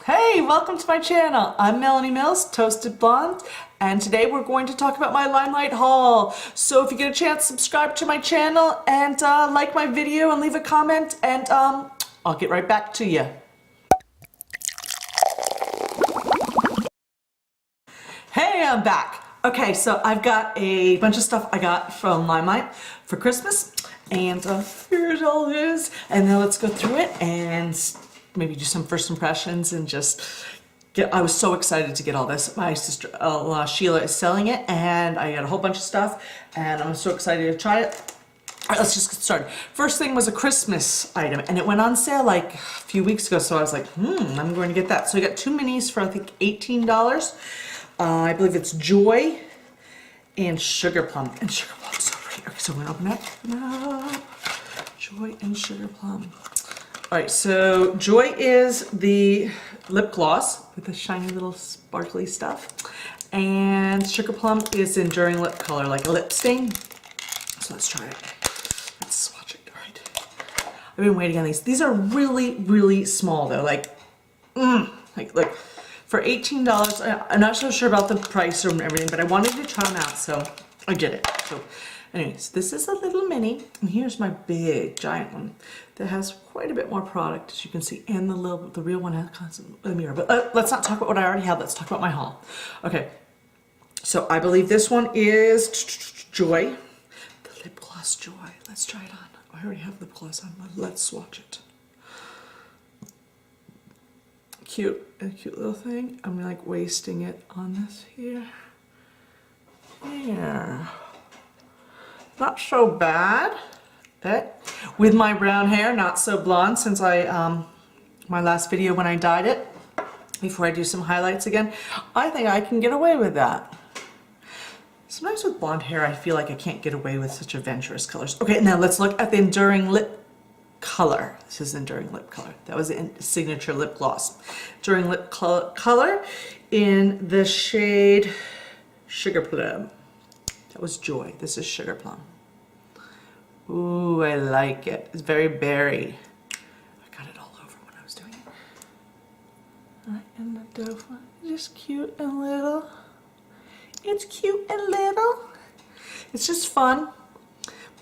Hey, welcome to my channel. I'm Melanie Mills, Toasted Blonde, and today we're going to talk about my Limelight haul. So if you get a chance, subscribe to my channel and like my video and leave a comment, and I'll get right back to you. Hey, I'm back. Okay, so I've got a bunch of stuff I got from Limelight for Christmas, and here's all it is. And now let's go through it and maybe do some first impressions and just get, I was so excited to get all this. My sister Sheila is selling it, and I got a whole bunch of stuff, and I'm so excited to try it. All right, let's just get started. First thing was a Christmas item, and it went on sale like a few weeks ago, so I was like, I'm going to get that. So I got two minis for I think $18. I believe it's Joy and Sugar Plum. And Sugar Plum's over here. Okay, so we're gonna open it. Joy and Sugar Plum. Alright, so Joy is the lip gloss with the shiny little sparkly stuff. And Sugar Plum is Enduring Lip Color, like a lip stain. So let's try it. Let's swatch it. Alright. I've been waiting on these. These are really, really small though. Like look. For $18, I'm not so sure about the price or everything, but I wanted to try them out, so I did it. So anyways, this is a little mini, and here's my big, giant one that has quite a bit more product, as you can see, and the real one has constant a mirror. But let's not talk about what I already have, let's talk about my haul. Okay, so I believe this one is Joy, the lip gloss Joy. Let's try it on. I already have lip gloss on, let's swatch it. A cute little thing. I'm like wasting it on this here. There. Not so bad. Okay. With my brown hair, not so blonde since I, my last video when I dyed it, before I do some highlights again, I think I can get away with that. Sometimes with blonde hair, I feel like I can't get away with such adventurous colors. Okay, now let's look at the Enduring Lip Color. This is Enduring Lip Color. That was the signature lip gloss. Enduring Lip Color in the shade Sugar Plum. That was Joy. This is Sugar Plum. Ooh, I like it. It's very berry. I got it all over when I was doing it. Alright, and the doe one is just cute and little. It's cute and little. It's just fun.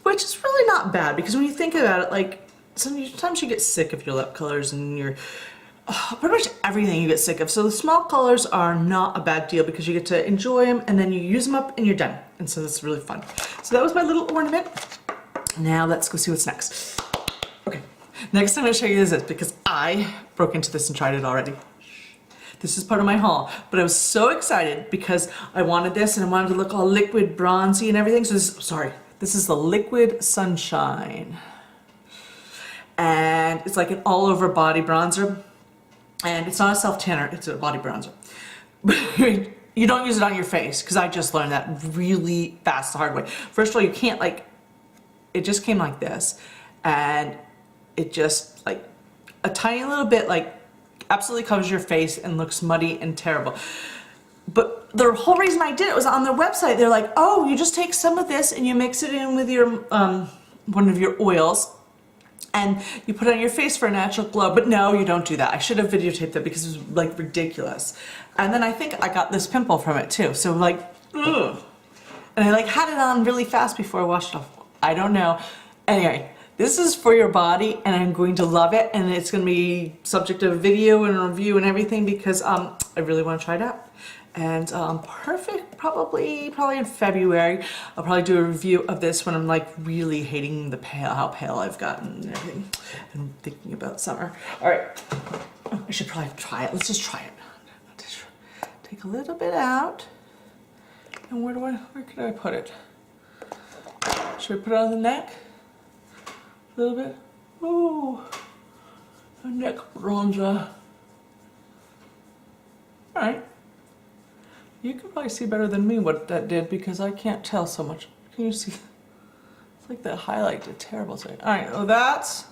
Which is really not bad, because when you think about it, like, sometimes you get sick of your lip colors and your pretty much everything you get sick of. So the small colors are not a bad deal because you get to enjoy them, and then you use them up and you're done. And so that's really fun. So that was my little ornament. Now let's go see what's next. Okay, next I'm going to show you is this, because I broke into this and tried it already. This is part of my haul, but I was so excited because I wanted this and I wanted to look all liquid bronzy and everything. So this is the Liquid Sunshine. And it's like an all-over body bronzer, and it's not a self-tanner, it's a body bronzer. But you don't use it on your face, because I just learned that really fast the hard way. First of all, you can't, like, it just came like this, and it just, like, a tiny little bit, like, absolutely covers your face and looks muddy and terrible. But the whole reason I did it was on their website. They're like, oh, you just take some of this and you mix it in with your one of your oils, and you put it on your face for a natural glow. But no, you don't do that. I should have videotaped that because it was like ridiculous. And then I think I got this pimple from it too. So like, ugh. And I like had it on really fast before I washed it off. I don't know. Anyway, this is for your body, and I'm going to love it, and it's going to be subject to a video and a review and everything, because I really want to try it out. And perfect, probably in February. I'll probably do a review of this when I'm like really hating how pale I've gotten and everything, and thinking about summer. All right, I should probably try it. Let's just try it. Just take a little bit out, and where could I put it? Should I put it on the neck? A little bit. Ooh, a neck bronzer. All right. You can probably see better than me what that did, because I can't tell so much. Can you see? It's like the highlight did terrible to me. All right, well that's,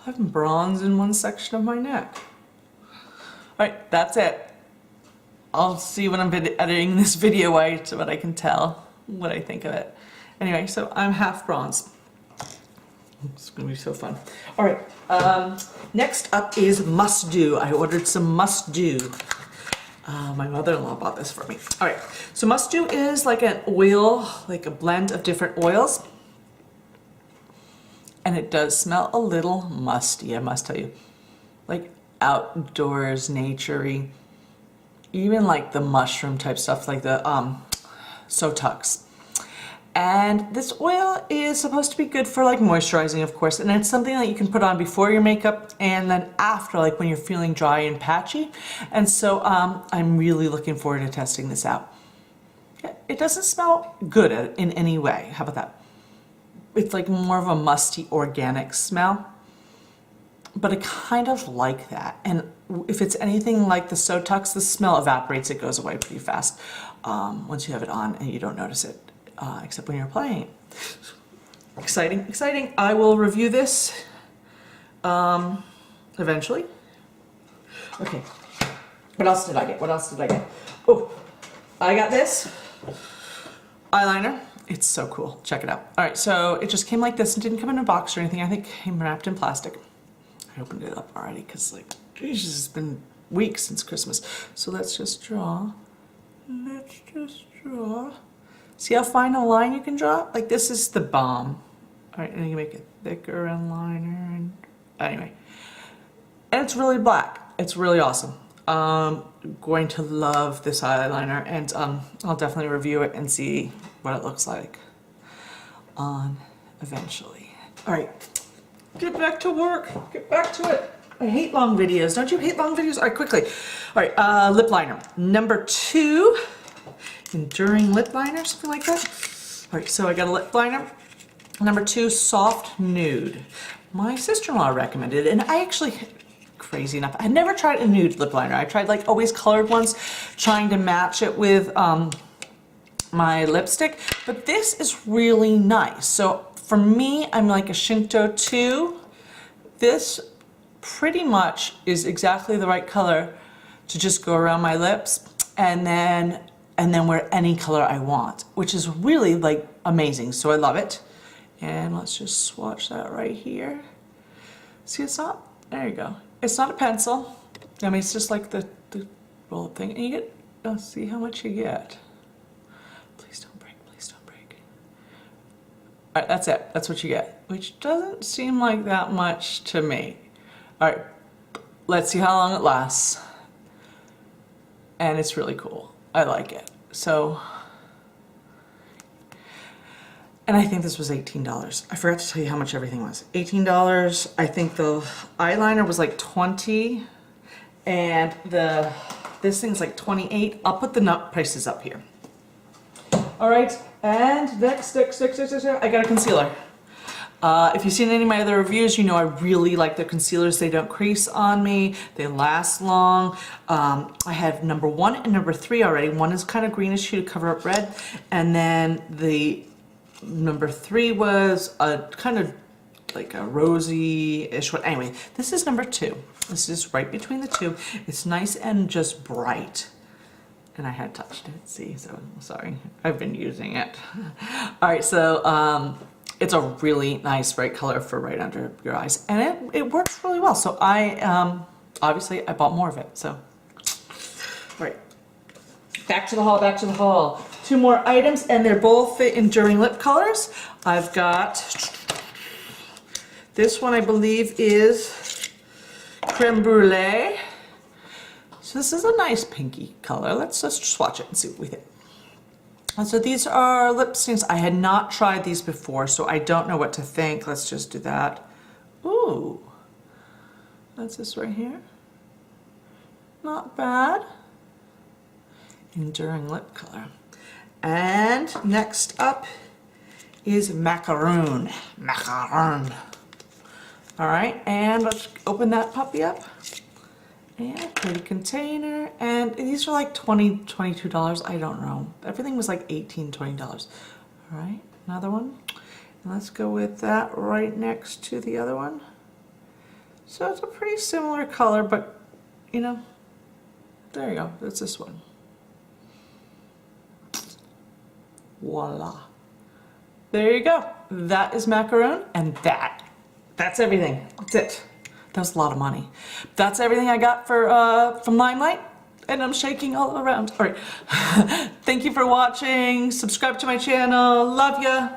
I have bronze in one section of my neck. All right, that's it. I'll see when I'm editing this video what I can tell, what I think of it. Anyway, so I'm half bronze. It's gonna be so fun. All right, next up is Must Do. I ordered some Must Do. My mother-in-law bought this for me. All right, so Must Do is like an oil, like a blend of different oils. And it does smell a little musty, I must tell you. Like outdoors, naturey, even like the mushroom type stuff, like the Sotux. And this oil is supposed to be good for like moisturizing, of course, and it's something that you can put on before your makeup and then after, like when you're feeling dry and patchy. And so I'm really looking forward to testing this out. It doesn't smell good in any way. How about that? It's like more of a musty organic smell, but I kind of like that. And if it's anything like the Sotux, the smell evaporates, it goes away pretty fast once you have it on and you don't notice it. Except when you're playing. Exciting, exciting. I will review this eventually. Okay, what else did I get? What else did I get? Oh, I got this eyeliner. It's so cool. Check it out. All right, so it just came like this and didn't come in a box or anything. I think it came wrapped in plastic. I opened it up already because like, geez, it's been weeks since Christmas. So let's just draw. Let's just draw. See how fine a line you can draw? Like this is the bomb. All right, and you can make it thicker and liner and anyway. And it's really black. It's really awesome. Going to love this eyeliner and I'll definitely review it and see what it looks like on eventually. All right, get back to work. Get back to it. I hate long videos. Don't you hate long videos? All right, quickly. All right, lip liner. Number 2. Enduring lip liner, something like that. All right, so I got a lip liner. Number 2, soft nude. My sister-in-law recommended it, and I actually, crazy enough, I had never tried a nude lip liner. I tried like always colored ones, trying to match it with my lipstick, but this is really nice. So for me, I'm like a Shinto 2. This pretty much is exactly the right color to just go around my lips, and then wear any color I want, which is really like amazing. So I love it. And let's just swatch that right here. See, it's not, there you go. It's not a pencil. I mean, it's just like the roll up thing. And you get, see how much you get. Please don't break, please don't break. All right, that's it. That's what you get, which doesn't seem like that much to me. All right, let's see how long it lasts. And it's really cool. I like it. So, and I think this was $18. I forgot to tell you how much everything was. $18. I think the eyeliner was like $20, and this thing's like $28. I'll put the nut prices up here. All right, and next, I got a concealer. If you've seen any of my other reviews, you know I really like the concealers. They don't crease on me. They last long. I have number 1 and number 3 already. 1 is kind of greenish hue to cover up red. And then the number 3 was a kind of like a rosy-ish one. Anyway, this is number 2. This is right between the two. It's nice and just bright. And I had touched it, see, so sorry. I've been using it. All right, so it's a really nice bright color for right under your eyes, and it works really well. So I obviously I bought more of it. So, all right, back to the haul. Back to the haul. 2 more items, and they're both the enduring lip colors. I've got this one. I believe is creme brulee. So this is a nice pinky color. Let's swatch it and see what we think. So these are lip stinks. I had not tried these before, so I don't know what to think. Let's just do that. Ooh, that's this right here. Not bad. Enduring lip color. And next up is macaroon. Macaroon. All right, and let's open that puppy up. And pretty container, and these are like $20, $22, I don't know. Everything was like $18, $20. All right, another one. And let's go with that right next to the other one. So it's a pretty similar color, but you know, there you go, that's this one. Voila. There you go. That is macaroon, and that that's everything. That's it. That was a lot of money. That's everything I got for from Limelight. And I'm shaking all around. All right. Thank you for watching. Subscribe to my channel. Love ya.